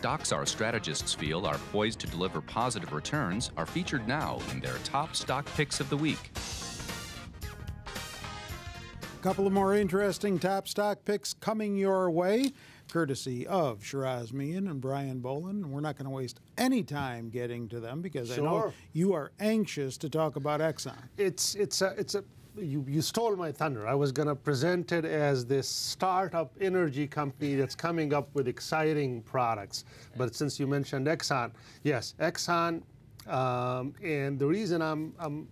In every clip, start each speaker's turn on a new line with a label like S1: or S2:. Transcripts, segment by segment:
S1: stocks our strategists feel are poised to deliver positive returns are featured now in their top stock picks of the week.
S2: A couple of more interesting top stock picks coming your way, courtesy of Shiraz Mian and Brian Boland. We're not going to waste any time getting to them because I know you are anxious to talk about Exxon.
S3: You stole my thunder. I was going to present it as this startup energy company that's coming up with exciting products. But since you mentioned Exxon, yes, Exxon, and the reason I'm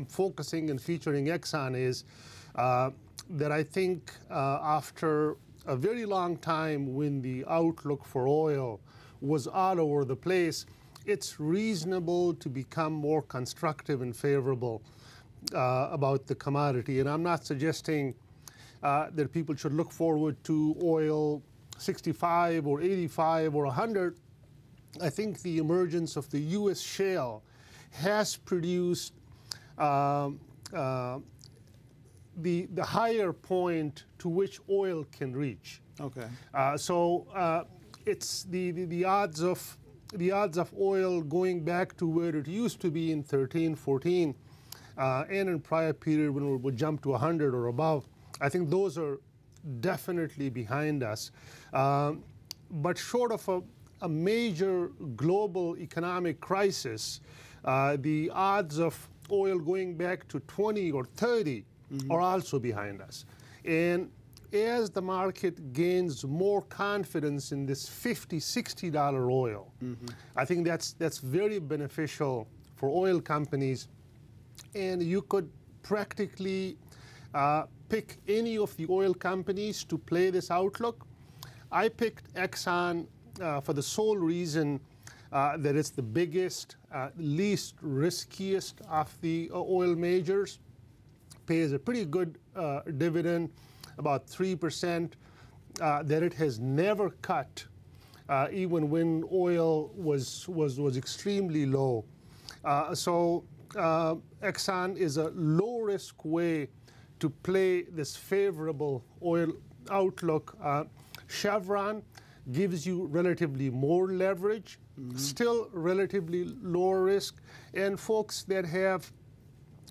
S3: focusing and featuring Exxon is that I think after a very long time when the outlook for oil was all over the place, it's reasonable to become more constructive and favorable about the commodity. And I'm not suggesting that people should look forward to oil 65 or 85 or 100. I think the emergence of the U.S. shale has produced the higher point to which oil can reach.
S2: Okay.
S3: It's the odds of oil going back to where it used to be in 13, 14, and in prior period when it would jump to 100 or above. I think those are definitely behind us. But short of a major global economic crisis, the odds of oil going back to 20 or 30 are also behind us. And as the market gains more confidence in this $50, $60 oil, I think that's very beneficial for oil companies. And you could practically pick any of the oil companies to play this outlook. I picked Exxon for the sole reason that it's the biggest, least riskiest of the oil majors. Pays a pretty good dividend, about 3%, that it has never cut, even when oil was extremely low. Exxon is a low-risk way to play this favorable oil outlook. Chevron gives you relatively more leverage, still relatively lower risk, and folks that have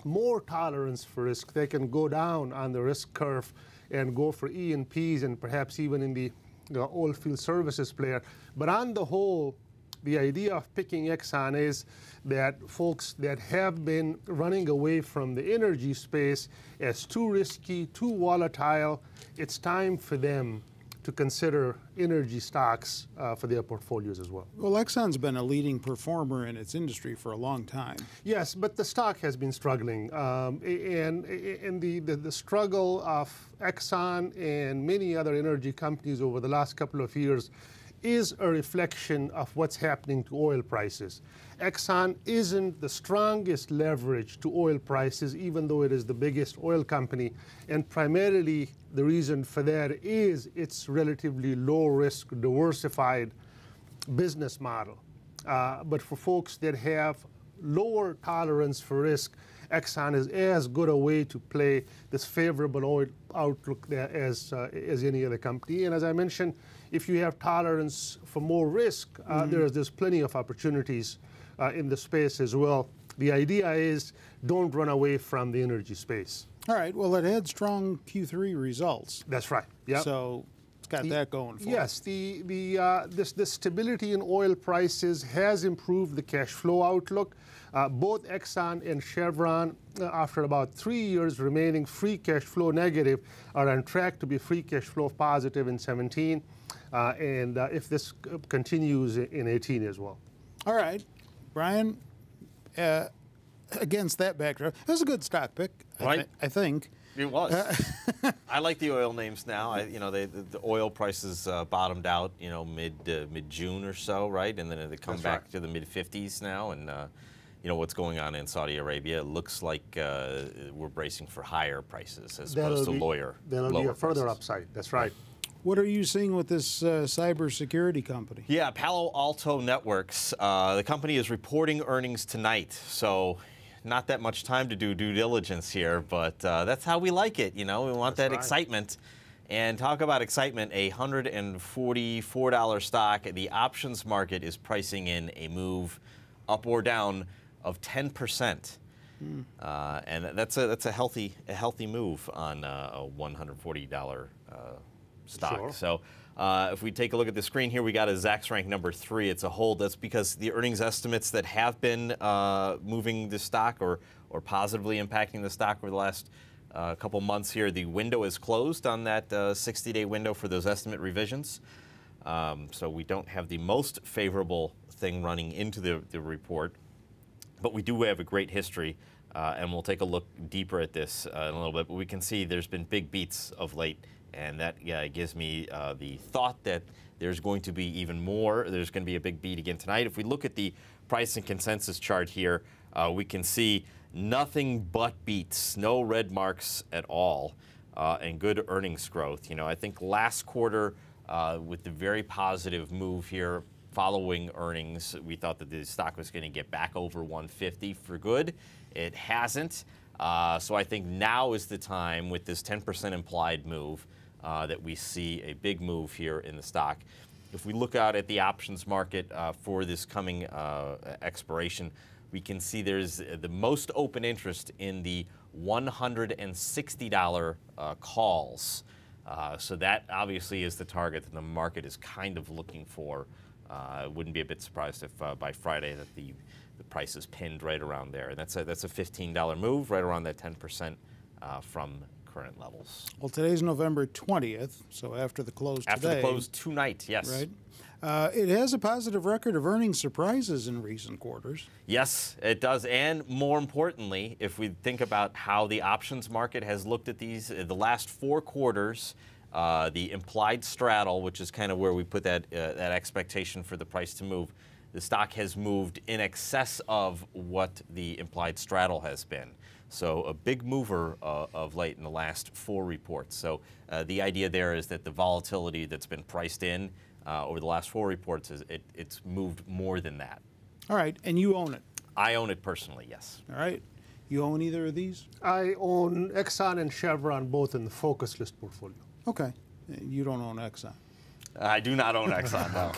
S3: more tolerance for risk, they can go down on the risk curve and go for E&Ps and perhaps even in the oil field services player. But on the whole, the idea of picking Exxon is that folks that have been running away from the energy space as too risky, too volatile, it's time for them to consider energy stocks for their portfolios as well.
S2: Well, Exxon's been a leading performer in its industry for a long time.
S3: Yes, but the stock has been struggling. And the struggle of Exxon and many other energy companies over the last couple of years is a reflection of what's happening to oil prices. Exxon isn't the strongest leverage to oil prices, even though it is the biggest oil company. And primarily, the reason for that is its relatively low-risk, diversified business model. But for folks that have lower tolerance for risk, Exxon is as good a way to play this favorable oil outlook as any other company. And as I mentioned, if you have tolerance for more risk, there's plenty of opportunities in the space as well. The idea is don't run away from the energy space.
S2: All right. Well, it had strong Q3 results.
S3: That's right. Yeah.
S2: So it's got that going for it.
S3: Yes. The stability in oil prices has improved the cash flow outlook. Both Exxon and Chevron, after about 3 years remaining free cash flow negative, are on track to be free cash flow positive in 17, and if this continues in 18 as well.
S2: All right, Brian. Against that backdrop, that was a good stock pick.
S4: Right.
S2: I think.
S4: It was. I like the oil names now. The oil prices bottomed out, mid-June or so, right? And then they come back to the mid-50s now, and what's going on in Saudi Arabia. It looks like we're bracing for higher prices as opposed to lower.
S3: That'll be a further upside. That's right.
S2: What are you seeing with this cybersecurity company?
S4: Yeah, Palo Alto Networks. The company is reporting earnings tonight, so not that much time to do due diligence here, but that's how we like it. We want that excitement. And talk about excitement, a $144 stock. The options market is pricing in a move up or down of 10%. And that's a healthy move on a $140 stock.
S3: Sure.
S4: So if we take a look at the screen here, we got a Zacks rank number 3. It's a hold. That's because the earnings estimates that have been moving the stock or positively impacting the stock over the last couple months here, the window is closed on that 60-day window for those estimate revisions. So we don't have the most favorable thing running into the report, but we do have a great history, and we'll take a look deeper at this in a little bit. But we can see there's been big beats of late, and that gives me the thought that there's going to be even more. There's going to be a big beat again tonight. If we look at the price and consensus chart here, we can see nothing but beats, no red marks at all, and good earnings growth. You know, I think last quarter, with the very positive move here following earnings, we thought that the stock was going to get back over 150 for good. It hasn't. So I think now is the time, with this 10% implied move, that we see a big move here in the stock. If we look out at the options market for this coming expiration, we can see there's the most open interest in the $160 calls. So that obviously is the target that the market is kind of looking for. I wouldn't be a bit surprised if by Friday that the price is pinned right around there. And that's a $15 move, right around that 10% from current levels.
S2: Well, today's November 20th, so after the close today.
S4: After the close tonight, yes.
S2: Right. It has a positive record of earnings surprises in recent quarters.
S4: Yes, it does. And more importantly, if we think about how the options market has looked at these, the last 4 quarters, the implied straddle, which is kind of where we put that expectation for the price to move, the stock has moved in excess of what the implied straddle has been. So a big mover of late in the last 4 reports. So the idea there is that the volatility that's been priced in over the last 4 reports, it's moved more than that.
S2: All right, and you own it?
S4: I own it personally, yes.
S2: All right. You own either of these?
S3: I own Exxon and Chevron, both in the focus list portfolio.
S2: Okay. You don't own Exxon?
S4: I do not own Exxon, no.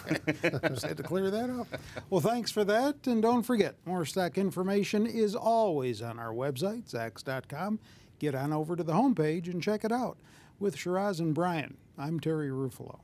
S2: Just had to clear that up. Well, thanks for that. And don't forget, more stock information is always on our website, Zacks.com. Get on over to the homepage and check it out. With Shiraz and Brian, I'm Terry Ruffalo.